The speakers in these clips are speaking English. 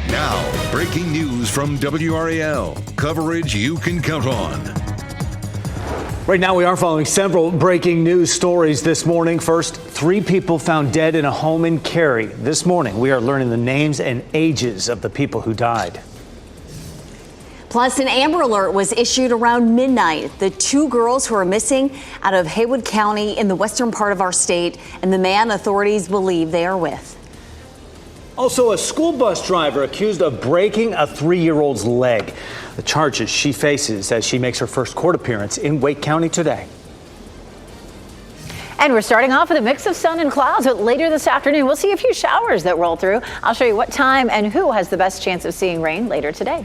Now, breaking news from WRAL. Coverage you can count on. Right now, we are following several breaking news stories this morning. First, 3 people found dead in a home in Cary. This morning, we are learning the names and ages of the people who died. Plus, an Amber Alert was issued around midnight. The 2 girls who are missing out of Haywood County in the western part of our state, and the man authorities believe they are with. Also, a school bus driver accused of breaking a 3-year-old's leg. The charges she faces as she makes her first court appearance in Wake County today. And we're starting off with a mix of sun and clouds, but later this afternoon, we'll see a few showers that roll through. I'll show you what time and who has the best chance of seeing rain later today.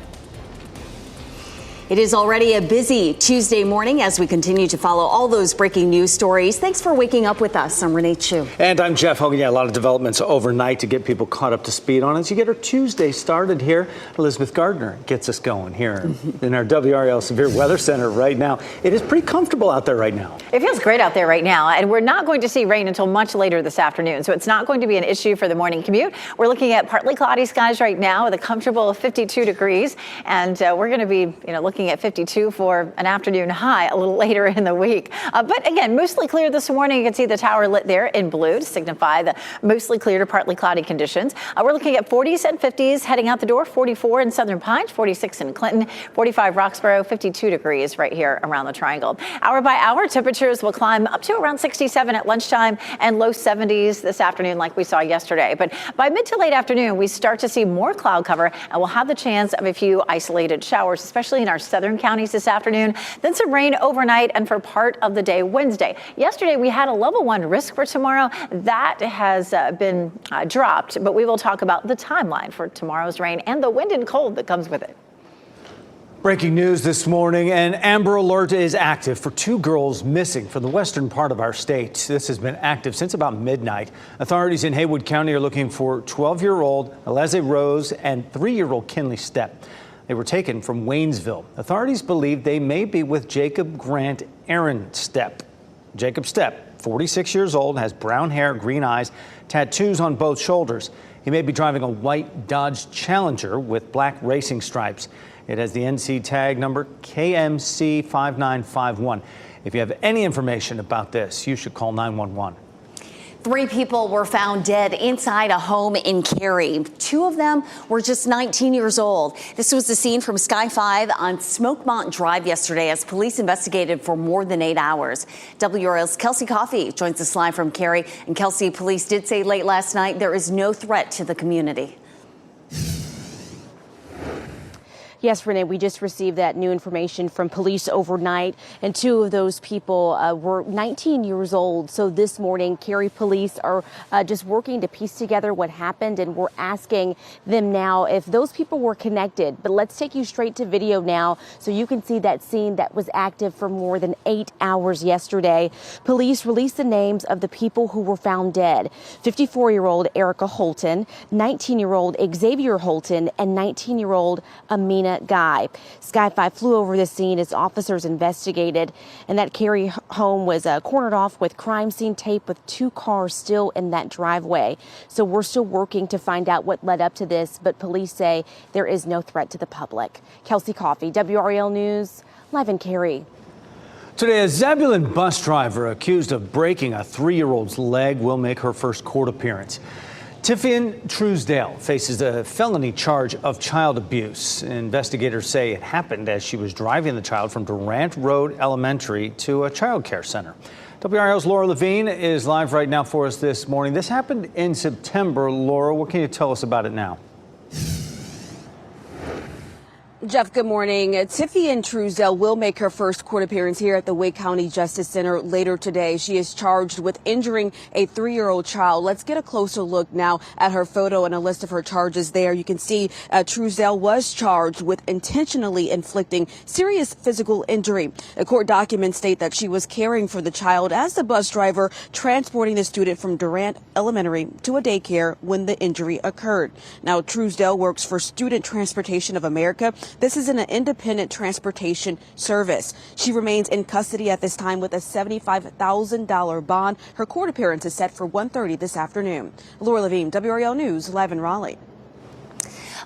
It is already a busy Tuesday morning as we continue to follow all those breaking news stories. Thanks for waking up with us. I'm Renee Chu. And I'm Jeff Hogan. Yeah, a lot of developments overnight to get people caught up to speed on as you get our Tuesday started here. Elizabeth Gardner gets us going here in our WRAL Severe Weather Center right now. It is pretty comfortable out there right now. It feels great out there right now, and we're not going to see rain until much later this afternoon, so it's not going to be an issue for the morning commute. We're looking at partly cloudy skies right now with a comfortable 52 degrees, and we're going to be, looking at 52 for an afternoon high a little later in the week. But again, mostly clear this morning. You can see the tower lit there in blue to signify the mostly clear to partly cloudy conditions. We're looking at 40s and 50s heading out the door. 44 in Southern Pines, 46 in Clinton, 45 Roxborough, 52 degrees right here around the triangle. Hour by hour, temperatures will climb up to around 67 at lunchtime and low 70s this afternoon like we saw yesterday. But by mid to late afternoon, we start to see more cloud cover and we'll have the chance of a few isolated showers, especially in our southern counties this afternoon. Then some rain overnight and for part of the day Wednesday. Yesterday, we had a level 1 risk for tomorrow. That has been dropped, but we will talk about the timeline for tomorrow's rain and the wind and cold that comes with it. Breaking news this morning, an Amber Alert is active for 2 girls missing from the western part of our state. This has been active since about midnight. Authorities in Haywood County are looking for 12-year-old Eliza Rose and 3-year-old Kinley Stepp. They were taken from Waynesville. Authorities believe they may be with Jacob Grant Aaron Stepp. Jacob Stepp, 46 years old, has brown hair, green eyes, tattoos on both shoulders. He may be driving a white Dodge Challenger with black racing stripes. It has the NC tag number KMC 5951. If you have any information about this, you should call 911. 3 people were found dead inside a home in Cary. 2 of them were just 19 years old. This was the scene from Sky 5 on Smokemont Drive yesterday as police investigated for more than 8 hours. WRAL's Kelsey Coffey joins us live from Cary. And Kelsey, police did say late last night there is no threat to the community. Yes, Renee, we just received that new information from police overnight, and 2 of those people were 19 years old. So this morning, Cary police are just working to piece together what happened, and we're asking them now if those people were connected. But let's take you straight to video now so you can see that scene that was active for more than 8 hours yesterday. Police released the names of the people who were found dead. 54-year-old Erica Holton, 19-year-old Xavier Holton, and 19-year-old Amina Guy. Sky 5 flew over the scene as officers investigated, and that Cary home was cornered off with crime scene tape with 2 cars still in that driveway. So we're still working to find out what led up to this, but police say there is no threat to the public. Kelsey Coffey, WRAL News, live in Cary. Today, a Zebulon bus driver accused of breaking a 3-year-old's leg will make her first court appearance. Tiffany Truesdale faces a felony charge of child abuse. Investigators say it happened as she was driving the child from Durant Road Elementary to a child care center. WRAL's Laura Levine is live right now for us this morning. This happened in September. Laura, what can you tell us about it now? Jeff, good morning. Tiffany Truesdale will make her first court appearance here at the Wake County Justice Center later today. She is charged with injuring a 3-year-old child. Let's get a closer look now at her photo and a list of her charges there. You can see Truesdale was charged with intentionally inflicting serious physical injury. The court documents state that she was caring for the child as the bus driver transporting the student from Durant Elementary to a daycare when the injury occurred. Now, Truesdale works for Student Transportation of America. This is an independent transportation service. She remains in custody at this time with a $75,000 bond. Her court appearance is set for 1:30 this afternoon. Laura Levine, WRAL News, live in Raleigh.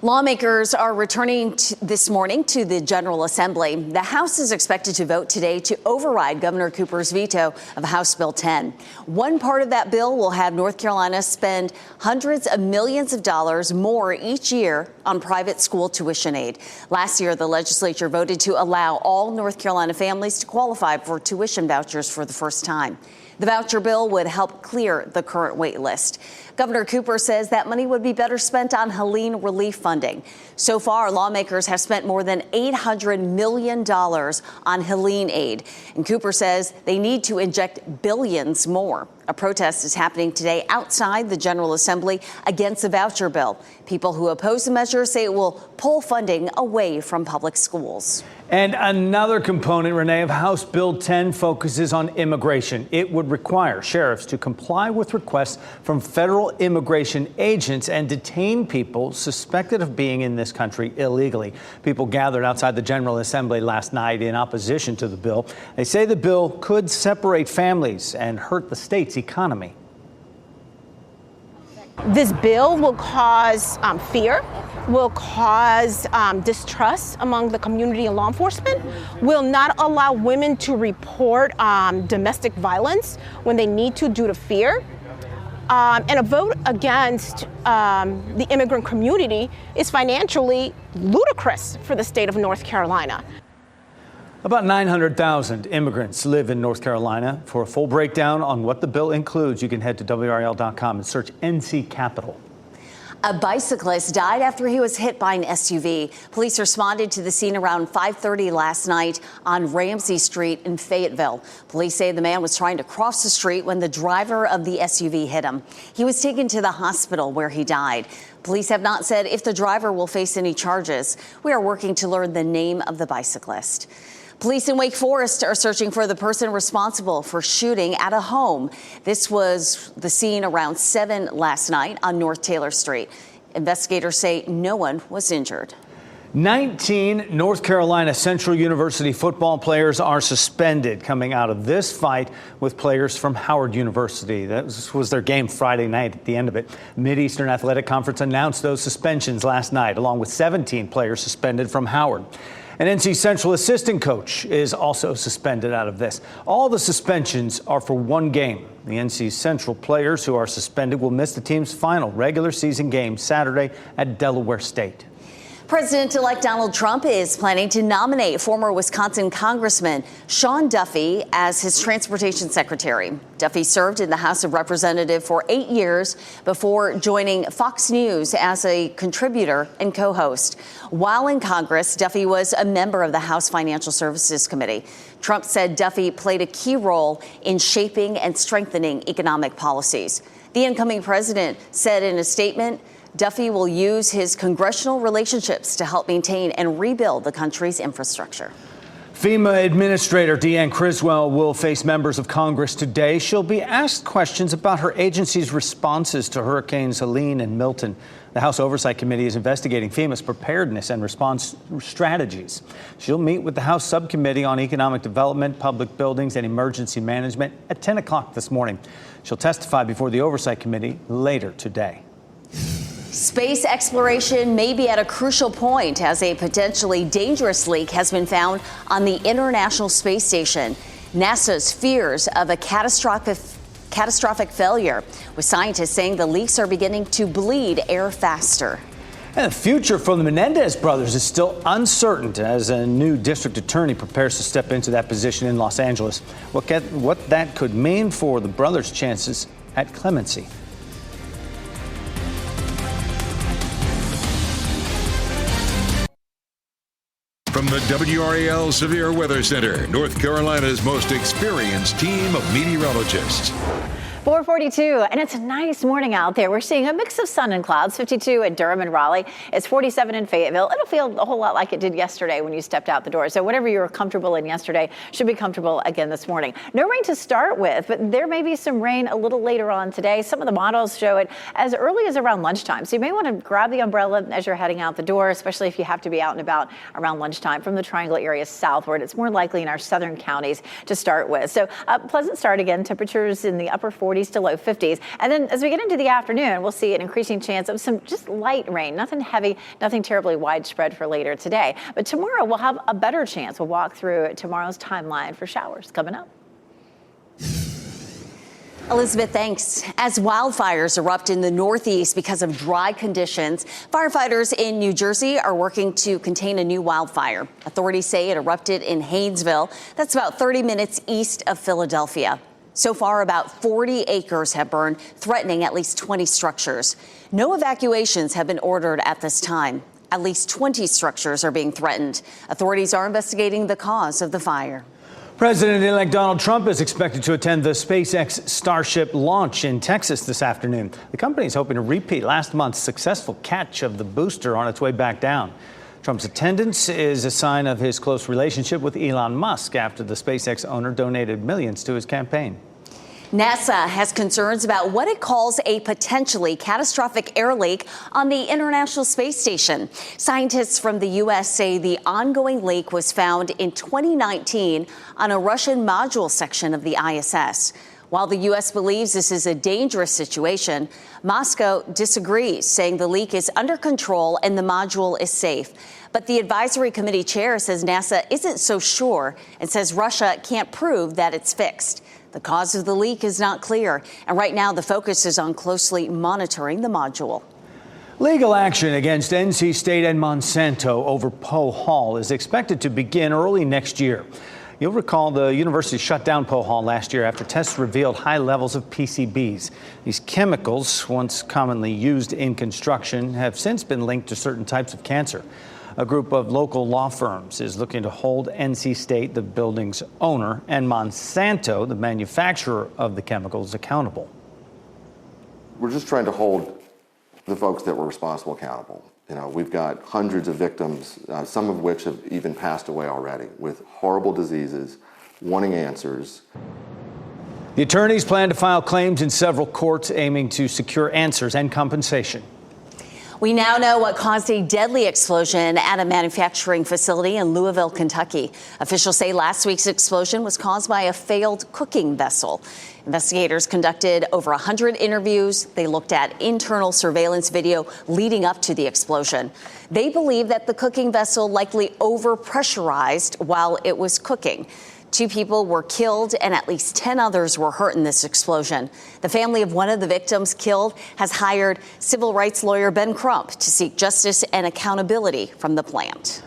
Lawmakers are returning this morning to the General Assembly. The House is expected to vote today to override Governor Cooper's veto of House Bill 10. One part of that bill will have North Carolina spend hundreds of millions of dollars more each year on private school tuition aid. Last year, the legislature voted to allow all North Carolina families to qualify for tuition vouchers for the first time. The voucher bill would help clear the current wait list. Governor Cooper says that money would be better spent on Helene relief funding. So far, lawmakers have spent more than $800 million on Helene aid. And Cooper says they need to inject billions more. A protest is happening today outside the General Assembly against the voucher bill. People who oppose the measure say it will pull funding away from public schools. And another component, Renee, of House Bill 10 focuses on immigration. It would require sheriffs to comply with requests from federal immigration agents and detain people suspected of being in this country illegally. People gathered outside the General Assembly last night in opposition to the bill. They say the bill could separate families and hurt the state's economy. This bill will cause fear, will cause distrust among the community and law enforcement, will not allow women to report domestic violence when they need to due to fear. And a vote against the immigrant community is financially ludicrous for the state of North Carolina. About 900,000 immigrants live in North Carolina. For a full breakdown on what the bill includes, you can head to WRAL.com and search NC Capital. A bicyclist died after he was hit by an SUV. Police responded to the scene around 5:30 last night on Ramsey Street in Fayetteville. Police say the man was trying to cross the street when the driver of the SUV hit him. He was taken to the hospital where he died. Police have not said if the driver will face any charges. We are working to learn the name of the bicyclist. Police in Wake Forest are searching for the person responsible for shooting at a home. This was the scene around 7 last night on North Taylor Street. Investigators say no one was injured. 19 North Carolina Central University football players are suspended coming out of this fight with players from Howard University. That was their game Friday night at the end of it. Mid-Eastern Athletic Conference announced those suspensions last night, along with 17 players suspended from Howard. An NC Central assistant coach is also suspended out of this. All the suspensions are for one game. The NC Central players who are suspended will miss the team's final regular season game Saturday at Delaware State. President-elect Donald Trump is planning to nominate former Wisconsin Congressman Sean Duffy as his transportation secretary. Duffy served in the House of Representatives for 8 years before joining Fox News as a contributor and co-host. While in Congress, Duffy was a member of the House Financial Services Committee. Trump said Duffy played a key role in shaping and strengthening economic policies. The incoming president said in a statement, Duffy will use his congressional relationships to help maintain and rebuild the country's infrastructure. FEMA Administrator Deanne Criswell will face members of Congress today. She'll be asked questions about her agency's responses to Hurricanes Helene and Milton. The House Oversight Committee is investigating FEMA's preparedness and response strategies. She'll meet with the House Subcommittee on Economic Development, Public Buildings, and Emergency Management at 10 o'clock this morning. She'll testify before the Oversight Committee later today. Space exploration may be at a crucial point as a potentially dangerous leak has been found on the International Space Station. NASA's fears of a catastrophic failure, with scientists saying the leaks are beginning to bleed air faster. And the future for the Menendez brothers is still uncertain as a new district attorney prepares to step into that position in Los Angeles. What that could mean for the brothers' chances at clemency. From the WRAL Severe Weather Center, North Carolina's most experienced team of meteorologists. 442, and it's a nice morning out there. We're seeing a mix of sun and clouds, 52 at Durham and Raleigh. It's 47 in Fayetteville. It'll feel a whole lot like it did yesterday when you stepped out the door. So whatever you were comfortable in yesterday should be comfortable again this morning. No rain to start with, but there may be some rain a little later on today. Some of the models show it as early as around lunchtime. So you may want to grab the umbrella as you're heading out the door, especially if you have to be out and about around lunchtime from the Triangle area southward. It's more likely in our southern counties to start with. So a pleasant start again. Temperatures in the upper 40s. 40s to low 50s. And then as we get into the afternoon, we'll see an increasing chance of some just light rain, nothing heavy, nothing terribly widespread for later today. But tomorrow we'll have a better chance. We'll walk through tomorrow's timeline for showers coming up. Elizabeth, thanks. As wildfires erupt in the Northeast because of dry conditions, firefighters in New Jersey are working to contain a new wildfire. Authorities say it erupted in Haynesville. That's about 30 minutes east of Philadelphia. So far, about 40 acres have burned, threatening at least 20 structures. No evacuations have been ordered at this time. At least 20 structures are being threatened. Authorities are investigating the cause of the fire. President-elect Donald Trump is expected to attend the SpaceX Starship launch in Texas this afternoon. The company is hoping to repeat last month's successful catch of the booster on its way back down. Trump's attendance is a sign of his close relationship with Elon Musk after the SpaceX owner donated millions to his campaign. NASA has concerns about what it calls a potentially catastrophic air leak on the International Space Station. Scientists from the U.S. say the ongoing leak was found in 2019 on a Russian module section of the ISS. While the U.S. believes this is a dangerous situation, Moscow disagrees, saying the leak is under control and the module is safe. But the advisory committee chair says NASA isn't so sure and says Russia can't prove that it's fixed. The cause of the leak is not clear, and right now the focus is on closely monitoring the module. Legal action against NC State and Monsanto over Poe Hall is expected to begin early next year. You'll recall the university shut down Poe Hall last year after tests revealed high levels of PCBs. These chemicals, once commonly used in construction, have since been linked to certain types of cancer. A group of local law firms is looking to hold NC State, the building's owner, and Monsanto, the manufacturer of the chemicals, accountable. We're just trying to hold the folks that were responsible accountable. You know, we've got hundreds of victims, some of which have even passed away already, with horrible diseases, wanting answers. The attorneys plan to file claims in several courts aiming to secure answers and compensation. We now know what caused a deadly explosion at a manufacturing facility in Louisville, Kentucky. Officials say last week's explosion was caused by a failed cooking vessel. Investigators conducted over 100 interviews. They looked at internal surveillance video leading up to the explosion. They believe that the cooking vessel likely overpressurized while it was cooking. 2 people were killed and at least 10 others were hurt in this explosion. The family of one of the victims killed has hired civil rights lawyer Ben Crump to seek justice and accountability from the plant.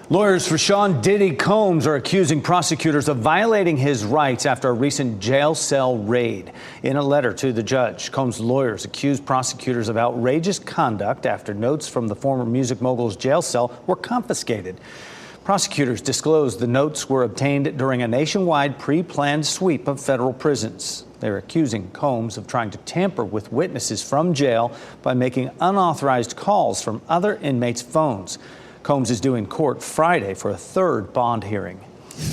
Lawyers for Sean Diddy Combs are accusing prosecutors of violating his rights after a recent jail cell raid. In a letter to the judge, Combs' lawyers accused prosecutors of outrageous conduct after notes from the former music mogul's jail cell were confiscated. Prosecutors disclosed the notes were obtained during a nationwide pre-planned sweep of federal prisons. They're accusing Combs of trying to tamper with witnesses from jail by making unauthorized calls from other inmates' phones. Combs is due in court Friday for a 3rd bond hearing.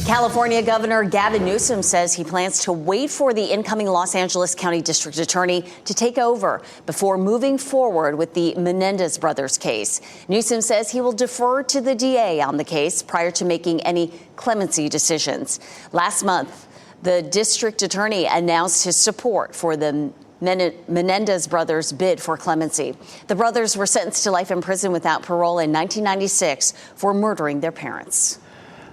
California Governor Gavin Newsom says he plans to wait for the incoming Los Angeles County District Attorney to take over before moving forward with the Menendez brothers case. Newsom says he will defer to the DA on the case prior to making any clemency decisions. Last month, the district attorney announced his support for the Menendez brothers' bid for clemency. The brothers were sentenced to life in prison without parole in 1996 for murdering their parents.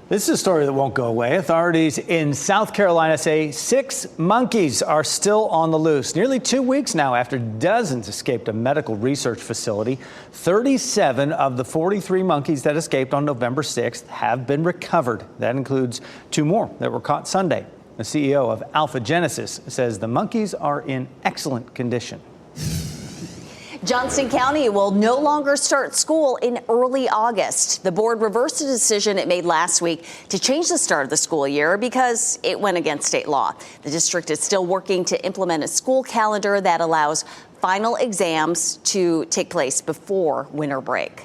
This is a story that won't go away. Authorities in South Carolina say 6 monkeys are still on the loose. Nearly 2 weeks now after dozens escaped a medical research facility, 37 of the 43 monkeys that escaped on November 6th have been recovered. That includes 2 more that were caught Sunday. The CEO of Alpha Genesis says the monkeys are in excellent condition. Johnston County will no longer start school in early August. The board reversed a decision it made last week to change the start of the school year because it went against state law. The district is still working to implement a school calendar that allows final exams to take place before winter break.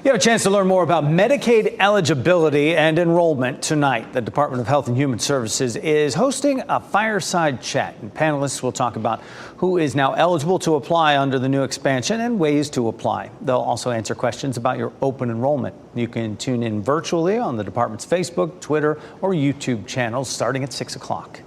You have a chance to learn more about Medicaid eligibility and enrollment tonight. The Department of Health and Human Services is hosting a fireside chat, and panelists will talk about who is now eligible to apply under the new expansion and ways to apply. They'll also answer questions about your open enrollment. You can tune in virtually on the department's Facebook, Twitter, or YouTube channels starting at 6 o'clock.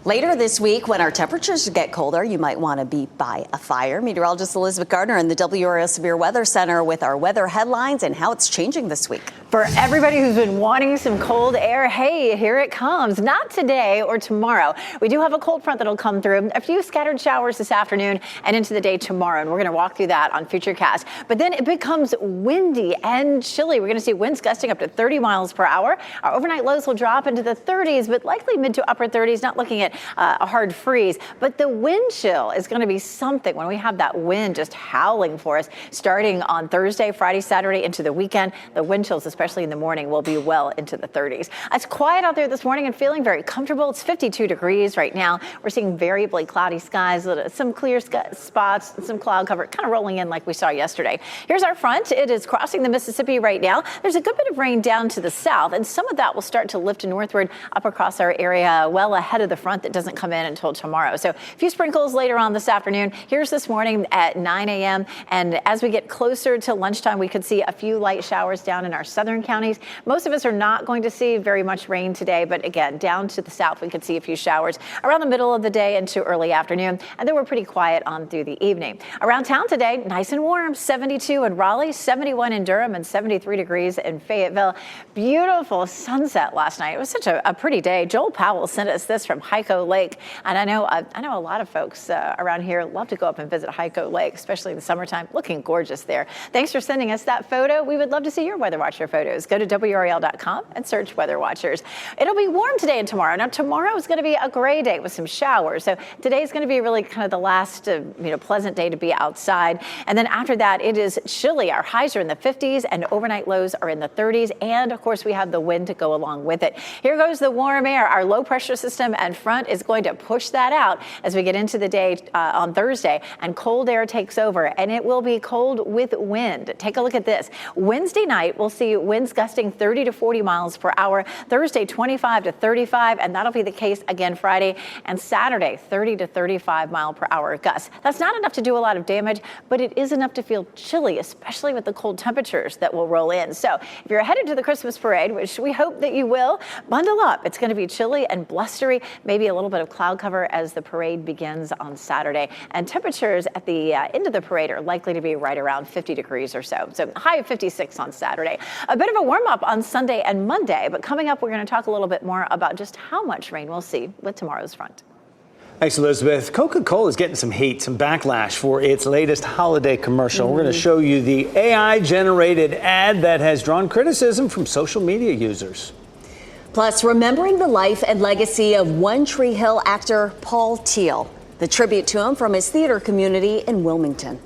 Later this week, when our temperatures get colder, you might want to be by a fire. Meteorologist Elizabeth Gardner in the WRAL Severe Weather Center with our weather headlines and how it's changing this week. For everybody who's been wanting some cold air, hey, here it comes. Not today or tomorrow. We do have a cold front that'll come through. A few scattered showers this afternoon and into the day tomorrow, and we're going to walk through that on Futurecast. But then it becomes windy and chilly. We're going to see winds gusting up to 30 miles per hour. Our overnight lows will drop into the 30s, but likely mid to upper 30s, not looking at a hard freeze. But the wind chill is going to be something when we have that wind just howling for us starting on Thursday, Friday, Saturday into the weekend. The wind chills, especially in the morning, will be well into the 30s. It's quiet out there this morning and feeling very comfortable. It's 52 degrees right now. We're seeing variably cloudy skies, some clear spots, some cloud cover kind of rolling in like we saw yesterday. Here's our front. It is crossing the Mississippi right now. There's a good bit of rain down to the south, and some of that will start to lift northward up across our area well ahead of the front that doesn't come in until tomorrow. So a few sprinkles later on this afternoon. Here's this morning at 9 a.m. And as we get closer to lunchtime, we could see a few light showers down in our southern counties. Most of us are not going to see very much rain today, but again, down to the south, we could see a few showers around the middle of the day into early afternoon. And then we're pretty quiet on through the evening. Around town today, nice and warm, 72 in Raleigh, 71 in Durham, and 73 degrees in Fayetteville. Beautiful sunset last night. It was such a pretty day. Joel Powell sent us this from Hyco Lake. And I know a lot of folks around here love to go up and visit Hyco Lake, especially in the summertime. Looking gorgeous there. Thanks for sending us that photo. We would love to see your Weather Watcher photos. Go to WRAL.com and search Weather Watchers. It'll be warm today and tomorrow. Now, tomorrow is going to be a gray day with some showers. So today is going to be really kind of the last pleasant day to be outside. And then after that, it is chilly. Our highs are in the 50s and overnight lows are in the 30s. And of course, we have the wind to go along with it. Here goes the warm air. Our low pressure system and front is going to push that out as we get into the day on Thursday, and cold air takes over, and it will be cold with wind. Take a look at this. Wednesday night, we'll see winds gusting 30 to 40 miles per hour. Thursday, 25 to 35, and that'll be the case again Friday and Saturday, 30 to 35 mile per hour gusts. That's not enough to do a lot of damage, but it is enough to feel chilly, especially with the cold temperatures that will roll in. So if you're headed to the Christmas parade, which we hope that you will, bundle up. It's going to be chilly and blustery, maybe a little bit of cloud cover as the parade begins on Saturday. And temperatures at the end of the parade are likely to be right around 50 degrees or so. So high of 56 on Saturday. A bit of a warm up on Sunday and Monday, but coming up, we're going to talk a little bit more about just how much rain we'll see with tomorrow's front. Thanks, Elizabeth. Coca-Cola is getting some heat, some backlash for its latest holiday commercial. We're going to show you the AI-generated ad that has drawn criticism from social media users. Plus, remembering the life and legacy of One Tree Hill actor Paul Teal. The tribute to him from his theater community in Wilmington.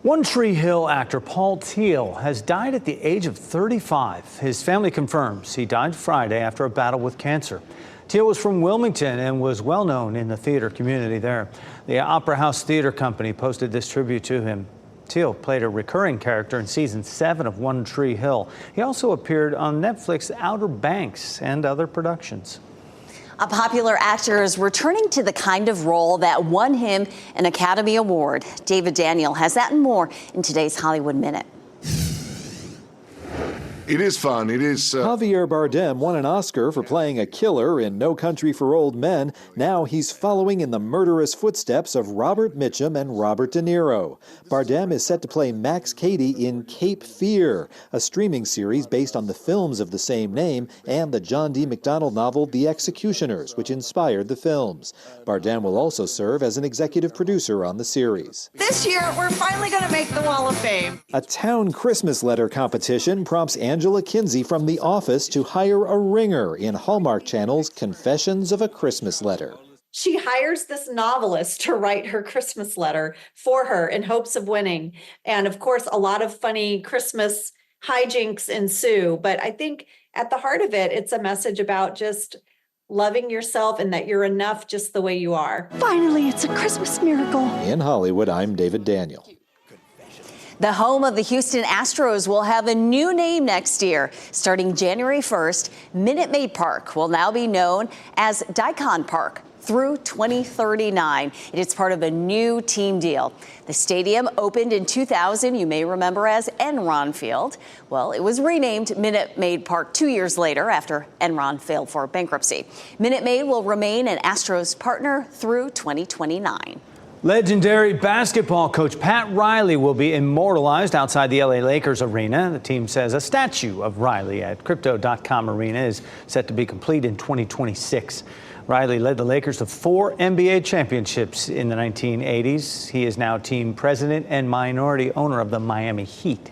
One Tree Hill actor Paul Teal has died at the age of 35. His family confirms he died Friday after a battle with cancer. Teal was from Wilmington and was well known in the theater community there. The Opera House Theater Company posted this tribute to him. Teal played a recurring character in season 7 of One Tree Hill. He also appeared on Netflix's Outer Banks and other productions. A popular actor is returning to the kind of role that won him an Academy Award. David Daniel has that and more in today's Hollywood Minute. It is fun. It is. Javier Bardem won an Oscar for playing a killer in No Country for Old Men. Now he's following in the murderous footsteps of Robert Mitchum and Robert De Niro. Bardem is set to play Max Cady in Cape Fear, a streaming series based on the films of the same name and the John D. MacDonald novel The Executioners, which inspired the films. Bardem will also serve as an executive producer on the series. This year, we're finally going to make the Wall of Fame. A town Christmas letter competition prompts Angela Kinsey from The Office to hire a ringer in Hallmark Channel's Confessions of a Christmas Letter. She hires this novelist to write her Christmas letter for her in hopes of winning. And of course, a lot of funny Christmas hijinks ensue. But I think at the heart of it, it's a message about just loving yourself and that you're enough just the way you are. Finally, it's a Christmas miracle. In Hollywood, I'm David Daniel. The home of the Houston Astros will have a new name next year. Starting January 1st, Minute Maid Park will now be known as Daikon Park through 2039. It is part of a new team deal. The stadium opened in 2000, you may remember, as Enron Field. Well, it was renamed Minute Maid Park 2 years later after Enron failed for bankruptcy. Minute Maid will remain an Astros partner through 2029. Legendary basketball coach Pat Riley will be immortalized outside the LA Lakers arena. The team says a statue of Riley at Crypto.com Arena is set to be complete in 2026. Riley led the Lakers to 4 NBA championships in the 1980s. He is now team president and minority owner of the Miami Heat.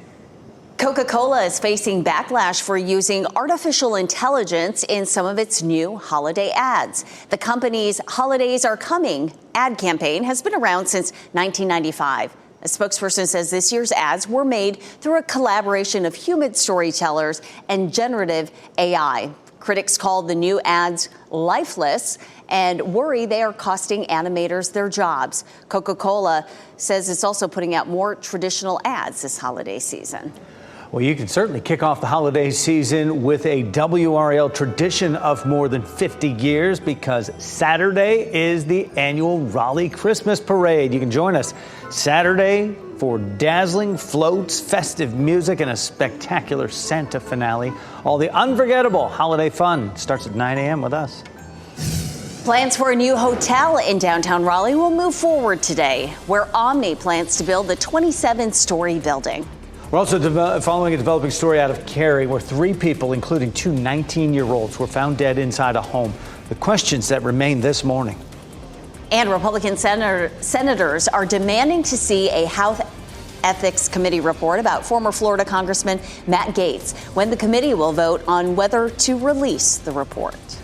Coca-Cola is facing backlash for using artificial intelligence in some of its new holiday ads. The company's Holidays Are Coming ad campaign has been around since 1995. A spokesperson says this year's ads were made through a collaboration of human storytellers and generative AI. Critics called the new ads lifeless and worry they are costing animators their jobs. Coca-Cola says it's also putting out more traditional ads this holiday season. Well, you can certainly kick off the holiday season with a WRAL tradition of more than 50 years because Saturday is the annual Raleigh Christmas Parade. You can join us Saturday for dazzling floats, festive music, and a spectacular Santa finale. All the unforgettable holiday fun starts at 9 a.m. with us. Plans for a new hotel in downtown Raleigh will move forward today, where Omni plans to build the 27-story building. We're also following a developing story out of Cary where 3 people, including 2 19-year-olds, were found dead inside a home. The questions that remain this morning. And Republican senators are demanding to see a House Ethics Committee report about former Florida Congressman Matt Gaetz when the committee will vote on whether to release the report.